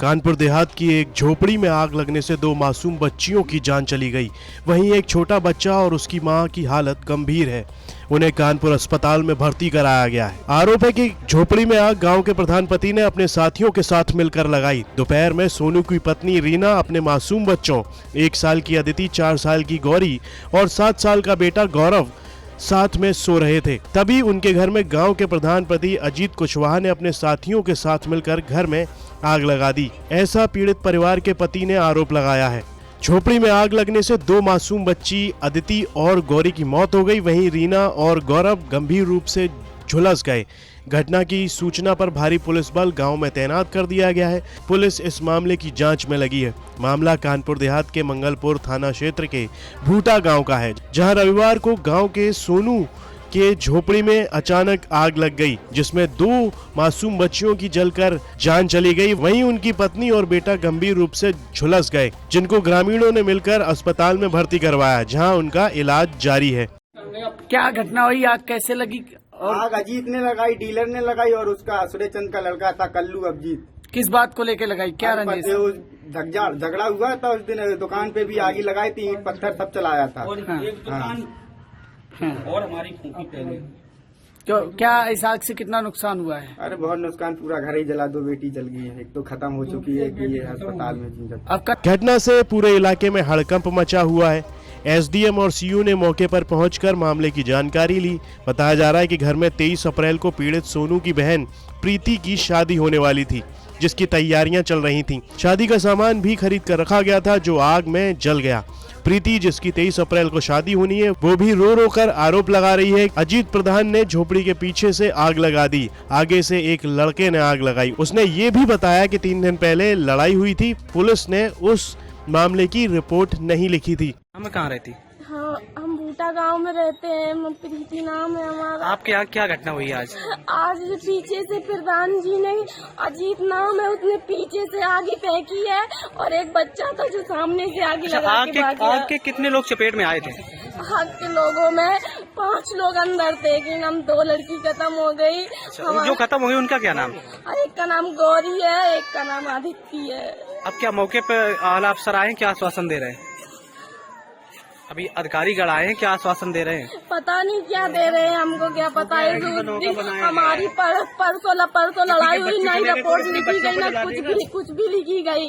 कानपुर देहात की एक झोपड़ी में आग लगने से 2 मासूम बच्चियों की जान चली गई। वहीं एक छोटा बच्चा और उसकी मां की हालत गंभीर है। उन्हें कानपुर अस्पताल में भर्ती कराया गया है। आरोप है कि झोपड़ी में आग गांव के प्रधान पति ने अपने साथियों के साथ मिलकर लगाई। दोपहर में सोनू की पत्नी रीना अपने मासूम बच्चों 1 साल की अदिति, 4 साल की गौरी और 7 साल का बेटा गौरव साथ में सो रहे थे। तभी उनके घर में गांव के प्रधान पति अजीत कुशवाहा ने अपने साथियों के साथ मिलकर घर में आग लगा दी। ऐसा पीड़ित परिवार के पति ने आरोप लगाया है। झोपड़ी में आग लगने से 2 मासूम बच्ची अदिति और गौरी की मौत हो गई। वहीं रीना और गौरव गंभीर रूप से झुलस गए। घटना की सूचना पर भारी पुलिस बल गांव में तैनात कर दिया गया है। पुलिस इस मामले की जांच में लगी है। मामला कानपुर देहात के मंगलपुर थाना क्षेत्र के भूटा गांव का है, जहां रविवार को गांव के सोनू के झोपड़ी में अचानक आग लग गई, जिसमें 2 मासूम बच्चियों की जलकर जान चली गई। वहीं उनकी पत्नी और बेटा गंभीर रूप से झुलस गए, जिनको ग्रामीणों ने मिलकर अस्पताल में भर्ती करवाया, जहां उनका इलाज जारी है। क्या घटना हुई? आग कैसे लगी? आग अजीत ने लगाई, डीलर ने लगाई और उसका सूर्यचंद का लड़का था कल्लू अभिजीत। किस बात को लेकर लगाई? क्या रंजिश? झगड़ा हुआ था उस दिन, दुकान पे भी आग लगाई थी, ईंट पत्थर सब चलाया था। और हमारी फूफी पहले। तो क्या इस आग से कितना नुकसान हुआ है? अरे बहुत नुकसान, पूरा घर ही जला, 2 बेटी जल गई है, एक तो खत्म हो चुकी है कि ये अस्पताल में। आपका घटना से पूरे इलाके में हड़कंप मचा हुआ है। एसडीएम और सीयू ने मौके पर पहुंचकर मामले की जानकारी ली। बताया जा रहा है कि घर में 23 अप्रैल को पीड़ित सोनू की बहन प्रीति की शादी होने वाली थी, जिसकी तैयारियां चल रही थीं। शादी का सामान भी खरीद कर रखा गया था, जो आग में जल गया। प्रीति, जिसकी 23 अप्रैल को शादी होनी है, वो भी रो रो कर आरोप लगा रही है। अजीत प्रधान ने झोपड़ी के पीछे से आग लगा दी। आगे से एक लड़के ने आग लगाई। उसने ये भी बताया कि 3 दिन पहले लड़ाई हुई थी। पुलिस ने उस मामले की रिपोर्ट नहीं लिखी थी। हम कहाँ रहती? हाँ, हम बूटा गांव में रहते हैं। प्रीति नाम है हमारा। आपके यहाँ क्या घटना हुई आज? आज पीछे से प्रधान जी ने, अजीत नाम है, उसने पीछे से आगे फेंकी है और एक बच्चा था जो सामने से आगे लगा के भाग गया। आग के कितने लोग चपेट में आए थे? आग के लोगों में 5 लोग अंदर थे, लेकिन हम 2 लड़की खत्म हो गई। जो खत्म हो गई उनका क्या नाम? एक का नाम गौरी है, एक का नाम आदित्य है। अब क्या मौके पे आला अफसर आए हैं, क्या आश्वासन दे रहे हैं? अभी अधिकारी गण आए हैं, क्या आश्वासन दे रहे हैं? पता नहीं क्या दे रहे हैं, हमको क्या पता है। हमारी परसों लड़ाई हुई, नहीं रिपोर्ट लिखी गई, ना कुछ भी लिखी गई।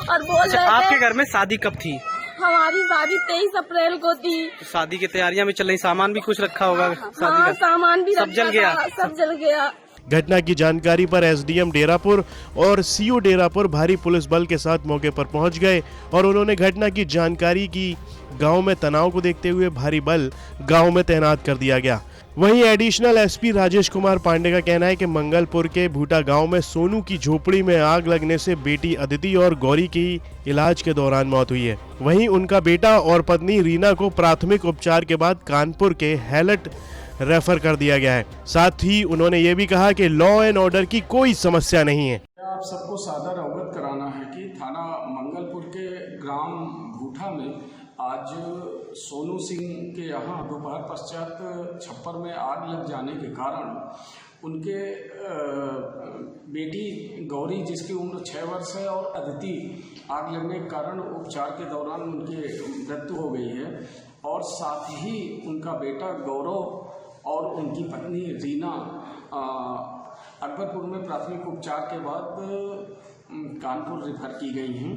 और बोल रहे थे आपके घर में शादी कब थी? हमारी शादी 23 अप्रैल को थी। शादी की तैयारियां भी चल रही, सामान भी कुछ रखा होगा शादी का? सामान भी सब जल गया? सब जल गया। घटना की जानकारी पर एसडीएम डेरापुर और सीओ डेरापुर भारी पुलिस बल के साथ मौके पर पहुंच गए और उन्होंने घटना की जानकारी की। गांव में तनाव को देखते हुए भारी बल गांव में तैनात कर दिया गया। वहीं एडिशनल एसपी राजेश कुमार पांडे का कहना है कि मंगलपुर के भूटा गांव में सोनू की झोपड़ी में आग लगने से बेटी अदिति और गौरी की इलाज के दौरान मौत हुई है। वहीं उनका बेटा और पत्नी रीना को प्राथमिक उपचार के बाद कानपुर के हैलट रेफर कर दिया गया है। साथ ही उन्होंने ये भी कहा कि लॉ एंड ऑर्डर की कोई समस्या नहीं है। आप सबको सादर अवगत कराना है कि थाना मंगलपुर के ग्राम भूठा में आज सोनू सिंह के यहाँ दोपहर पश्चात छप्पर में आग लग जाने के कारण उनके बेटी गौरी, जिसकी उम्र 6 वर्ष है, और अदिति, आग लगने के कारण उपचार के दौरान उनकी मृत्यु हो गई है। और साथ ही उनका बेटा गौरव और उनकी पत्नी रीना अकबरपुर में प्राथमिक उपचार के बाद कानपुर रेफर की गई हैं।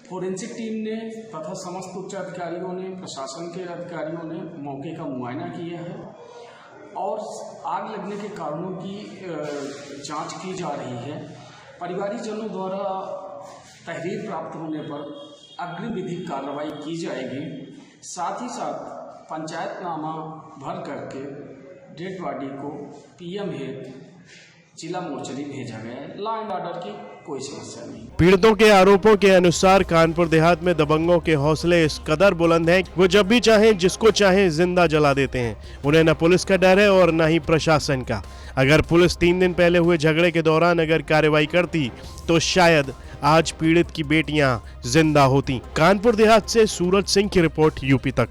फोरेंसिक टीम ने तथा समस्त उच्च अधिकारियों ने, प्रशासन के अधिकारियों ने मौके का मुआयना किया है और आग लगने के कारणों की जांच की जा रही है। परिवारीजनों द्वारा तहरीर प्राप्त होने पर अग्रिम विधिक कार्रवाई की जाएगी। साथ ही साथ पंचायतनामा भर करके डेड बॉडी को पीएम हेड जिला मोर्चरी भेजा गया है। लॉ एंड ऑर्डर की कोई समस्या नहीं। पीड़ितों के आरोपों के अनुसार कानपुर देहात में दबंगों के हौसले इस कदर बुलंद हैं, वो जब भी चाहें जिसको चाहें जिंदा जला देते हैं। उन्हें न पुलिस का डर है और न ही प्रशासन का। अगर पुलिस 3 दिन पहले हुए झगड़े के दौरान अगर कार्रवाई करती तो शायद आज पीड़ित की बेटियां जिंदा होती। कानपुर देहात से सूरज सिंह की रिपोर्ट, यूपी तक।